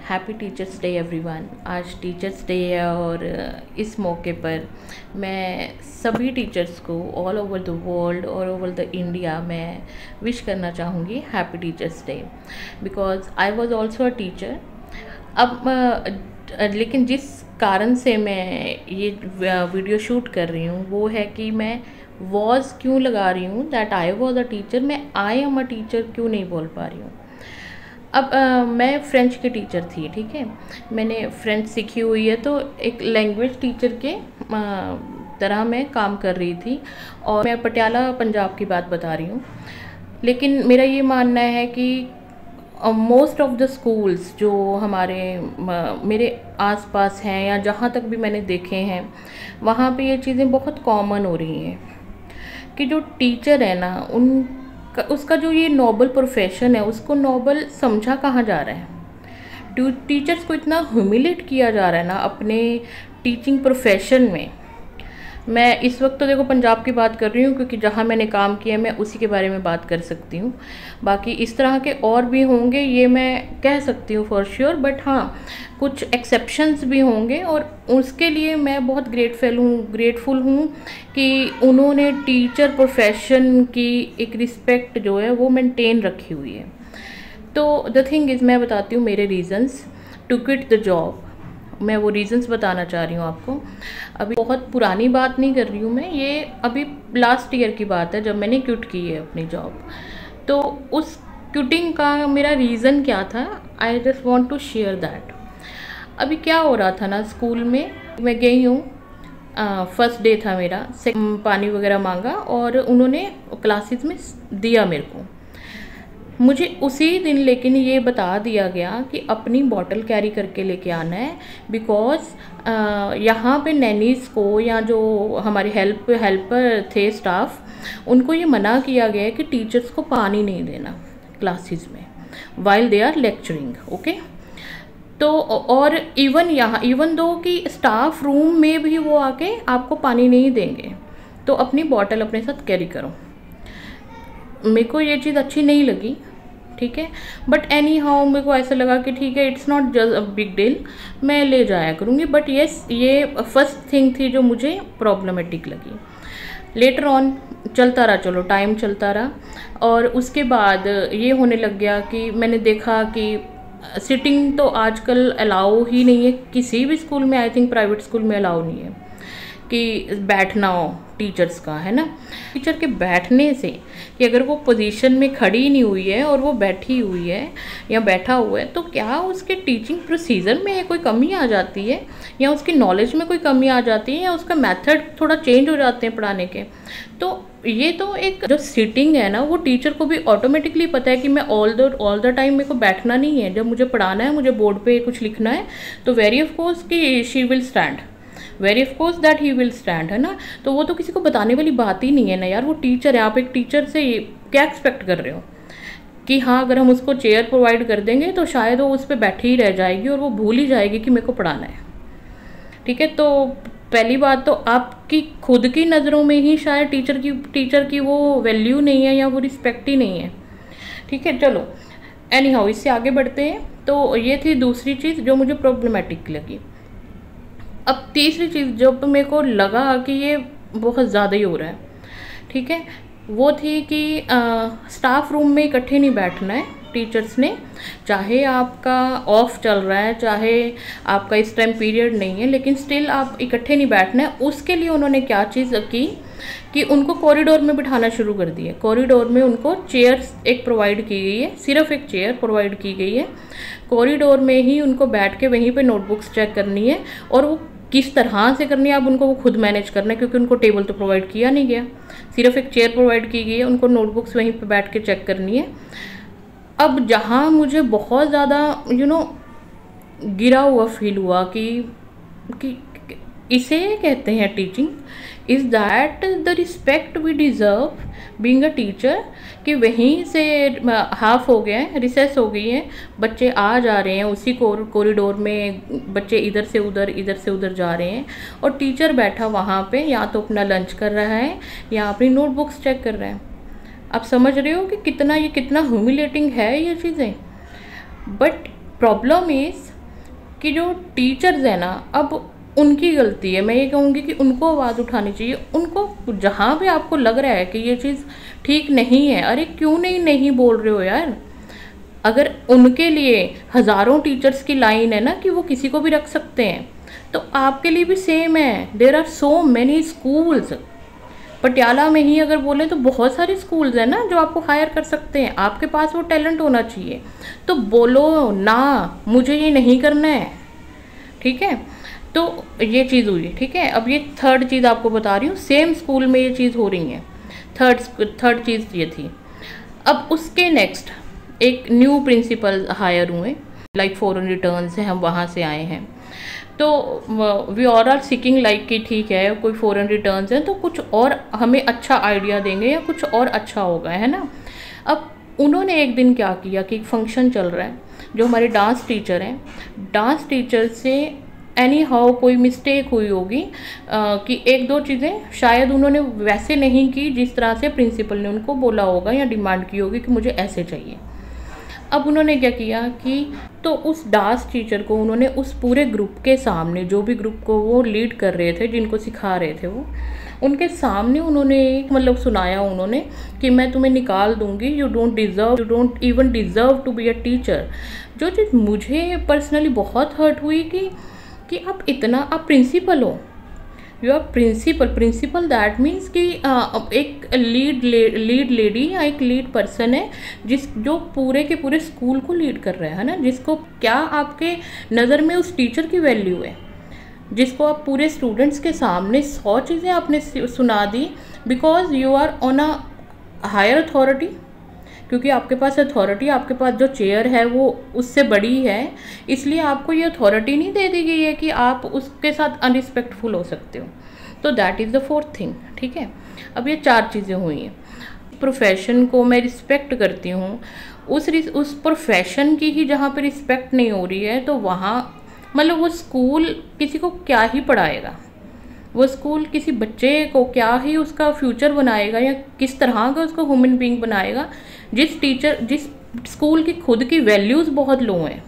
Happy teachers day everyone. आज teachers day है और इस मौके पर मैं सभी टीचर्स को ऑल ओवर द वर्ल्ड और ओवर द इंडिया मैं विश करना चाहूँगी happy teachers day, because I was also a teacher. अब लेकिन जिस कारण से मैं ये वीडियो शूट कर रही हूँ वो है कि मैं वॉज क्यों लगा रही हूँ, that I was a teacher. मैं आई एम अ टीचर क्यों नहीं बोल पा रही हूँ। अब मैं फ्रेंच की टीचर थी, ठीक है, मैंने फ्रेंच सीखी हुई है, तो एक लैंग्वेज टीचर के तरह मैं काम कर रही थी। और मैं पटियाला पंजाब की बात बता रही हूँ। लेकिन मेरा ये मानना है कि मोस्ट ऑफ द स्कूल्स जो हमारे मेरे आसपास हैं या जहाँ तक भी मैंने देखे हैं, वहाँ पे ये चीज़ें बहुत कॉमन हो रही हैं कि जो टीचर है ना, उसका जो ये नोबल प्रोफेशन है उसको नोबल समझा कहाँ जा रहा है। टीचर्स को इतना ह्यूमिलेट किया जा रहा है ना अपने टीचिंग प्रोफेशन में। मैं इस वक्त तो देखो पंजाब की बात कर रही हूँ क्योंकि जहाँ मैंने काम किया मैं उसी के बारे में बात कर सकती हूँ। बाकी इस तरह के और भी होंगे ये मैं कह सकती हूँ फॉर श्योर, बट हाँ कुछ एक्सेप्शंस भी होंगे और उसके लिए मैं बहुत ग्रेटफुल हूँ कि उन्होंने टीचर प्रोफेशन की एक रिस्पेक्ट जो है वो मेंटेन रखी हुई है। तो द थिंग इज़, मैं बताती हूँ मेरे reasons to quit the job. मैं वो रीज़न्स बताना चाह रही हूँ आपको। अभी बहुत पुरानी बात नहीं कर रही हूँ मैं, ये अभी लास्ट ईयर की बात है जब मैंने क्विट की है अपनी जॉब। तो उस क्विटिंग का मेरा रीज़न क्या था, I just want to share that. अभी क्या हो रहा था ना, स्कूल में मैं गई हूँ, फर्स्ट डे था मेरा, पानी वगैरह मांगा और उन्होंने क्लासेस में दिया मेरे को। मुझे उसी दिन लेकिन ये बता दिया गया कि अपनी बॉटल कैरी करके लेके आना है, बिकॉज यहाँ पे नैनीज़ को या जो हमारे हेल्पर थे स्टाफ, उनको ये मना किया गया है कि टीचर्स को पानी नहीं देना क्लासेस में while they are lecturing. Okay, तो और इवन दो कि स्टाफ रूम में भी वो आके आपको पानी नहीं देंगे, तो अपनी बॉटल अपने साथ कैरी करो। मेरे को ये चीज़ अच्छी नहीं लगी, ठीक है, बट एनी हाउ मेरे को ऐसा लगा कि ठीक है, it's not just a big deal, मैं ले जाया करूँगी। बट येस, ये फर्स्ट थिंग थी जो मुझे प्रॉब्लमेटिक लगी। लेटर ऑन चलता रहा, चलो टाइम चलता रहा और उसके बाद ये होने लग गया कि मैंने देखा कि सिटिंग तो आजकल अलाउ ही नहीं है किसी भी स्कूल में, आई थिंक प्राइवेट स्कूल में अलाउ नहीं है कि बैठना हो टीचर्स का, है ना। टीचर के बैठने से कि अगर वो पोजीशन में खड़ी नहीं हुई है और वो बैठी हुई है या बैठा हुआ है, तो क्या उसके टीचिंग प्रोसीजर में कोई कमी आ जाती है या उसकी नॉलेज में कोई कमी आ जाती है या उसका मेथड थोड़ा चेंज हो जाते हैं पढ़ाने के। तो ये तो एक जो सिटिंग है ना, वो टीचर को भी ऑटोमेटिकली पता है कि मैं ऑल द टाइम मेरे को बैठना नहीं है। जब मुझे पढ़ाना है, मुझे बोर्ड पे कुछ लिखना है, तो वेरी ऑफ कोर्स कि she will stand, very of course that he will stand, है ना। तो वो तो किसी को बताने वाली बात ही नहीं है ना यार, वो टीचर है। आप एक टीचर से क्या एक्सपेक्ट कर रहे हो कि हाँ अगर हम उसको चेयर प्रोवाइड कर देंगे तो शायद वो उस पर बैठी ही रह जाएगी और वो भूल ही जाएगी कि मेरे को पढ़ाना है, ठीक है। तो पहली बात तो आपकी खुद की नज़रों में ही शायद टीचर की वो वैल्यू नहीं है या वो रिस्पेक्ट ही नहीं है, ठीक है। चलो एनी हाउ, इससे आगे बढ़ते हैं। तो ये थी दूसरी चीज़ जो मुझे प्रॉब्लमेटिक लगी। अब तीसरी चीज़ जो मेरे को लगा कि ये बहुत ज़्यादा ही हो रहा है, ठीक है, वो थी कि स्टाफ रूम में इकट्ठे नहीं बैठना है टीचर्स ने। चाहे आपका ऑफ चल रहा है, चाहे आपका इस टाइम पीरियड नहीं है, लेकिन स्टिल आप इकट्ठे नहीं बैठना है। उसके लिए उन्होंने क्या चीज़ की कि उनको कॉरिडोर में बिठाना शुरू कर दिया। कॉरिडोर में उनको चेयर्स एक प्रोवाइड की गई है, सिर्फ एक चेयर प्रोवाइड की गई है। कॉरिडोर में ही उनको बैठ के वहीं पे नोटबुक्स चेक करनी है और वो किस तरह से करनी है अब उनको वो खुद मैनेज करना है, क्योंकि उनको टेबल तो प्रोवाइड किया नहीं गया, सिर्फ एक चेयर प्रोवाइड की गई है। उनको नोटबुक्स वहीं पे बैठ के चेक करनी है। अब जहाँ मुझे बहुत ज़्यादा गिरा हुआ फील हुआ कि इसे कहते हैं teaching, is that the respect we deserve being a teacher, कि वहीं से हाफ हो गया है, रिसेस हो गई है, बच्चे आ जा रहे हैं उसी कॉरिडोर में, बच्चे इधर से उधर जा रहे हैं और टीचर बैठा वहाँ पे या तो अपना लंच कर रहा है या अपनी नोटबुक्स चेक कर रहा है। आप समझ रहे हो कि कितना ह्यूमिलेटिंग है ये चीज़ें। बट प्रॉब्लम इज़ कि जो टीचर्स हैं ना, अब उनकी गलती है। मैं ये कहूँगी कि उनको आवाज़ उठानी चाहिए। उनको जहाँ भी आपको लग रहा है कि ये चीज़ ठीक नहीं है, अरे क्यों नहीं बोल रहे हो यार। अगर उनके लिए हज़ारों टीचर्स की लाइन है ना कि वो किसी को भी रख सकते हैं, तो आपके लिए भी सेम है। There are so many schools. Patiala में ही अगर बोलें तो बहुत सारे स्कूल्स हैं ना जो आपको हायर कर सकते हैं। आपके पास वो टैलेंट होना चाहिए, तो बोलो ना मुझे ये नहीं करना है, ठीक है। तो ये चीज़ हुई, ठीक है। अब ये थर्ड चीज़ आपको बता रही हूँ, सेम स्कूल में ये चीज़ हो रही है। थर्ड चीज़ ये थी। अब उसके नेक्स्ट एक न्यू प्रिंसिपल हायर हुए, लाइक फॉरेन रिटर्न्स हैं, हम वहाँ से आए हैं। तो we all are seeking like कि ठीक है कोई फॉरेन रिटर्न्स हैं तो कुछ और हमें अच्छा आइडिया देंगे या कुछ और अच्छा होगा, है ना। अब उन्होंने एक दिन क्या किया कि फंक्शन चल रहा है, जो हमारे डांस टीचर हैं, डांस टीचर से एनी हाउ कोई मिस्टेक हुई होगी कि एक दो चीज़ें शायद उन्होंने वैसे नहीं की जिस तरह से प्रिंसिपल ने उनको बोला होगा या डिमांड की होगी कि मुझे ऐसे चाहिए। अब उन्होंने क्या किया कि तो उस डांस टीचर को उन्होंने उस पूरे ग्रुप के सामने, जो भी ग्रुप को वो लीड कर रहे थे, जिनको सिखा रहे थे वो, उनके सामने उन्होंने मतलब सुनाया उन्होंने कि मैं तुम्हें निकाल दूंगी, you don't even deserve to be a teacher. जो चीज़ मुझे पर्सनली बहुत हर्ट हुई कि आप प्रिंसिपल हो, you are principal that means कि एक लीड लेडी या एक लीड पर्सन है जो पूरे के पूरे स्कूल को लीड कर रहा है ना, जिसको क्या आपके नज़र में उस टीचर की वैल्यू है, जिसको आप पूरे स्टूडेंट्स के सामने 100 चीज़ें आपने सुना दी because you are on a higher authority, क्योंकि आपके पास अथॉरिटी, आपके पास जो चेयर है वो उससे बड़ी है, इसलिए आपको ये अथॉरिटी नहीं दे दी गई है कि आप उसके साथ अनरिस्पेक्टफुल हो सकते हो। तो that is the fourth thing, ठीक है। अब ये 4 चीज़ें हुई हैं। प्रोफेशन को मैं रिस्पेक्ट करती हूँ, उस प्रोफेशन की ही जहाँ पे रिस्पेक्ट नहीं हो रही है, तो वहाँ मतलब वो स्कूल किसी को क्या ही पढ़ाएगा, वो स्कूल किसी बच्चे को क्या ही उसका फ्यूचर बनाएगा या किस तरह का उसको ह्यूमन बीइंग बनाएगा, जिस स्कूल की खुद की वैल्यूज़ बहुत लो हैं।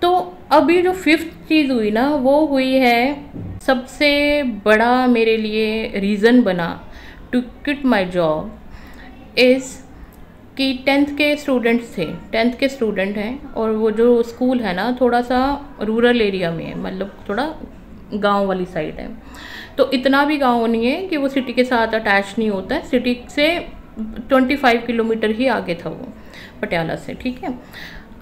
तो अभी जो 5th चीज़ हुई ना, वो हुई है सबसे बड़ा मेरे लिए रीज़न बना to quit my job is कि 10th के स्टूडेंट्स थे, 10th के स्टूडेंट हैं, और वो जो स्कूल है ना थोड़ा सा रूरल एरिया में है, मतलब थोड़ा गांव वाली साइड है। तो इतना भी गांव नहीं है कि वो सिटी के साथ अटैच नहीं होता है, सिटी से 25 किलोमीटर ही आगे था वो पटियाला से, ठीक है।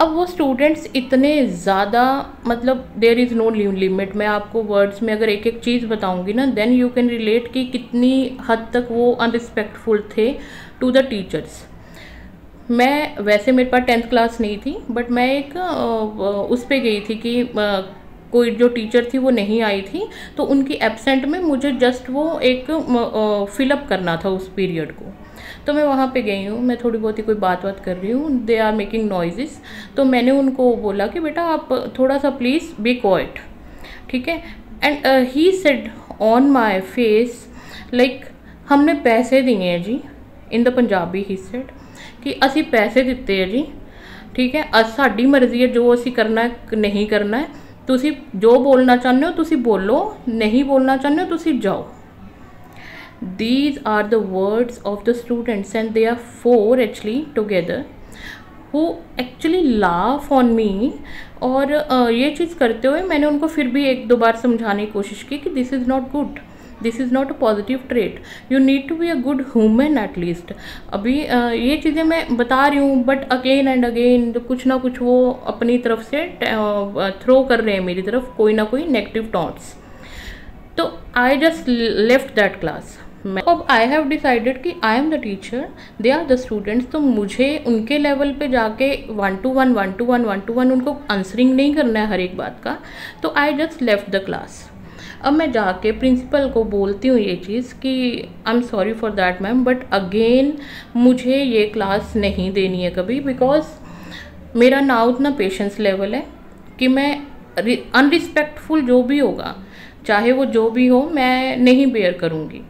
अब वो स्टूडेंट्स इतने ज़्यादा, मतलब देयर इज़ नो लिमिट। मैं आपको वर्ड्स में अगर एक एक चीज़ बताऊंगी ना, देन यू कैन रिलेट कि कितनी हद तक वो अनरिस्पेक्टफुल थे टू द टीचर्स। मैं वैसे मेरे पास 10th क्लास नहीं थी, बट मैं एक उस पे गई थी कि कोई जो टीचर थी वो नहीं आई थी, तो उनकी एब्सेंट में मुझे जस्ट वो एक फिलअप करना था उस पीरियड को। तो मैं वहाँ पे गई हूँ, मैं थोड़ी बहुत ही कोई बात कर रही हूँ, दे आर मेकिंग नॉइजेस। तो मैंने उनको बोला कि बेटा आप थोड़ा सा प्लीज़ बी क्वाइट, ठीक है। And he said on my face like हमने पैसे दिए हैं जी, in the Punjabi he said कि असी पैसे दिते हैं जी, ठीक है, साड़ी मर्जी है जो असी करना है नहीं करना है, तुसी जो बोलना चाहते हो तुसी बोलो, नहीं बोलना चाहते हो तुसी जाओ। These are the words of the students and they are 4 actually together who actually laugh on me। और ये चीज़ करते हुए मैंने उनको फिर भी 1-2 बार समझाने की कोशिश की कि this is not good, this is not a positive trait, you need to be a good human at least. अभी ये चीज़ें मैं बता रही हूँ, बट अगेन एंड अगेन कुछ ना कुछ वो अपनी तरफ से थ्रो कर रहे हैं मेरी तरफ कोई ना कोई नेगेटिव टॉन्ट्स। तो I just left that class. अब आई हैव डिसाइडेड कि I am the teacher, they are the students, तो मुझे उनके लेवल पे जाके 1-to-1 उनको आंसरिंग नहीं करना है हर एक बात का। तो I just left the class. अब मैं जाके प्रिंसिपल को बोलती हूँ ये चीज़ कि I am sorry for that ma'am, but again मुझे ये क्लास नहीं देनी है कभी, बिकॉज मेरा ना उतना पेशेंस लेवल है कि मैं अनरिस्पेक्टफुल जो भी होगा, चाहे वो जो भी हो, मैं नहीं बेयर करूँगी।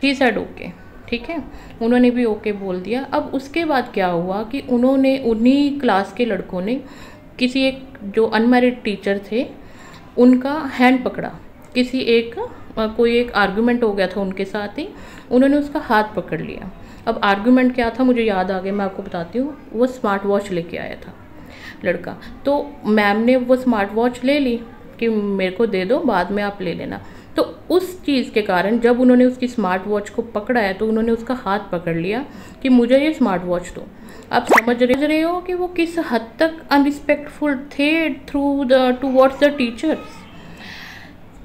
ही सेड ओके, ठीक है, उन्होंने भी ओके बोल दिया। अब उसके बाद क्या हुआ कि उन्हीं क्लास के लड़कों ने किसी एक जो अनमैरिड टीचर थे उनका हैंड पकड़ा, किसी एक कोई एक आर्गुमेंट हो गया था उनके साथ ही, उन्होंने उसका हाथ पकड़ लिया। अब आर्गुमेंट क्या था मुझे याद आ गया, मैं आपको बताती हूँ। वो स्मार्ट वॉच लेके आया था लड़का, तो मैम ने वो स्मार्ट वॉच ले ली कि मेरे को दे दो, बाद में आप ले लेना। तो उस चीज़ के कारण जब उन्होंने उसकी स्मार्ट वॉच को पकड़ा है तो उन्होंने उसका हाथ पकड़ लिया कि मुझे ये स्मार्ट वॉच दो। आप समझ रहे हो कि वो किस हद तक अनरिस्पेक्टफुल थे थ्रू टूवर्ड्स द टीचर्स।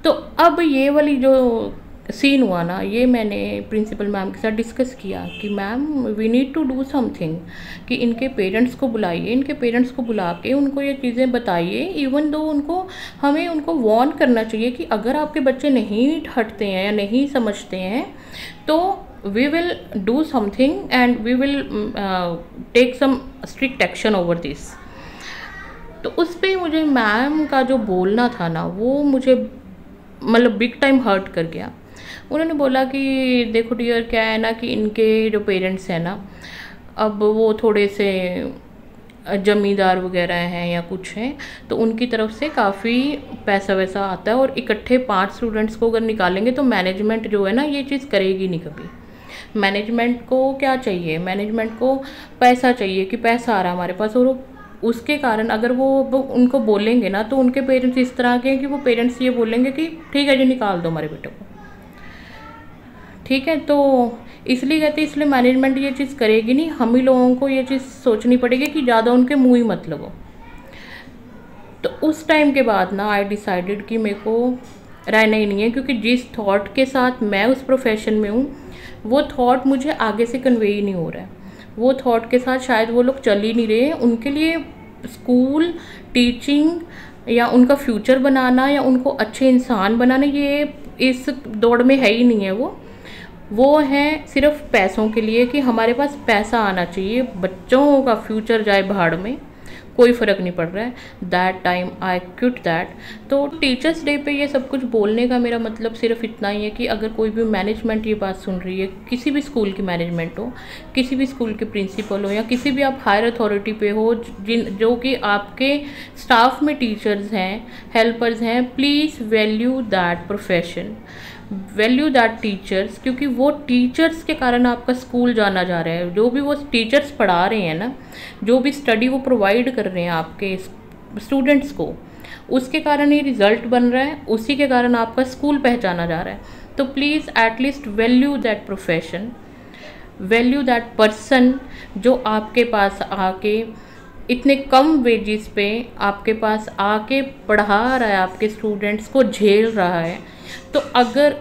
तो अब ये वाली जो सीन हुआ ना, ये मैंने प्रिंसिपल मैम के साथ डिस्कस किया कि ma'am we need to do something, कि इनके पेरेंट्स को बुलाइए, इनके पेरेंट्स को बुला के उनको ये चीज़ें बताइए। इवन दो हमें उनको वार्न करना चाहिए कि अगर आपके बच्चे नहीं हटते हैं या नहीं समझते हैं तो we will do something and we will take some strict action over this. तो उस पर मुझे मैम का जो बोलना था ना, वो मुझे मतलब बिग टाइम हर्ट कर गया। उन्होंने बोला कि देखो डियर, क्या है ना कि इनके जो पेरेंट्स हैं ना, अब वो थोड़े से जमींदार वगैरह हैं या कुछ हैं, तो उनकी तरफ से काफ़ी पैसा वैसा आता है, और इकट्ठे 5 स्टूडेंट्स को अगर निकालेंगे तो मैनेजमेंट जो है ना ये चीज़ करेगी नहीं कभी। मैनेजमेंट को क्या चाहिए, मैनेजमेंट को पैसा चाहिए कि पैसा आ रहा है हमारे पास, और उसके कारण अगर वो उनको बोलेंगे ना तो उनके पेरेंट्स इस तरह के हैं कि वो पेरेंट्स ये बोलेंगे कि ठीक है जी निकाल दो हमारे बेटे को, ठीक है। तो इसलिए कहते हैं, इसलिए मैनेजमेंट ये चीज़ करेगी नहीं, हम ही लोगों को ये चीज़ सोचनी पड़ेगी कि ज़्यादा उनके मुँह ही मत लगो। तो उस टाइम के बाद ना आई डिसाइडेड कि मेरे को रहना ही नहीं है, क्योंकि जिस थॉट के साथ मैं उस प्रोफेशन में हूँ वो थॉट मुझे आगे से कन्वे ही नहीं हो रहा है। वो थॉट के साथ शायद वो लोग चल ही नहीं रहे। उनके लिए स्कूल, टीचिंग या उनका फ्यूचर बनाना या उनको अच्छे इंसान बनाना, ये इस दौड़ में है ही नहीं है। वो है सिर्फ पैसों के लिए कि हमारे पास पैसा आना चाहिए, बच्चों का फ्यूचर जाए भाड़ में, कोई फ़र्क नहीं पड़ रहा है। That time I quit that. तो टीचर्स डे पे ये सब कुछ बोलने का मेरा मतलब सिर्फ इतना ही है कि अगर कोई भी मैनेजमेंट ये बात सुन रही है, किसी भी स्कूल की मैनेजमेंट हो, किसी भी स्कूल के प्रिंसिपल हो, या किसी भी आप हायर अथॉरिटी पे हो, जो कि आपके स्टाफ में टीचर्स हैं, हेल्पर्स हैं, please value that profession, value that teachers, क्योंकि वो टीचर्स के कारण आपका स्कूल जाना जा रहा है। जो भी वो टीचर्स पढ़ा रहे हैं ना, जो भी स्टडी वो प्रोवाइड कर रहे हैं आपके स्टूडेंट्स को, उसके कारण ये रिज़ल्ट बन रहा है, उसी के कारण आपका स्कूल पहचाना जा रहा है। तो please at least value that profession, value that person जो आपके पास आके इतने कम वेजेस पे आपके पास आके पढ़ा रहा है, आपके स्टूडेंट्स को झेल रहा है। तो अगर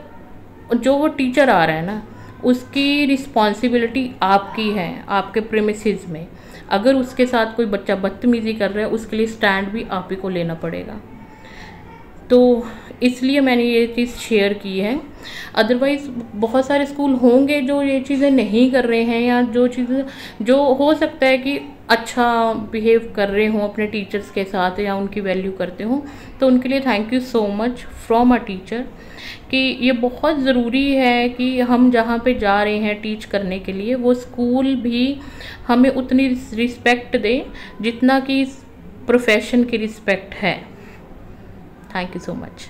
जो वो टीचर आ रहा है ना, उसकी रिस्पॉन्सिबिलिटी आपकी है आपके प्रेमिसेस में। अगर उसके साथ कोई बच्चा बदतमीज़ी कर रहा है, उसके लिए स्टैंड भी आप ही को लेना पड़ेगा। तो इसलिए मैंने ये चीज़ शेयर की है। अदरवाइज़ बहुत सारे स्कूल होंगे जो ये चीज़ें नहीं कर रहे हैं, या जो चीज़ें जो हो सकता है कि अच्छा बिहेव कर रहे हों अपने टीचर्स के साथ या उनकी वैल्यू करते हों, तो उनके लिए thank you so much from a teacher. कि ये बहुत ज़रूरी है कि हम जहाँ पे जा रहे हैं टीच करने के लिए, वो स्कूल भी हमें उतनी रिस्पेक्ट दे जितना कि प्रोफेशन की रिस्पेक्ट है। Thank you so much.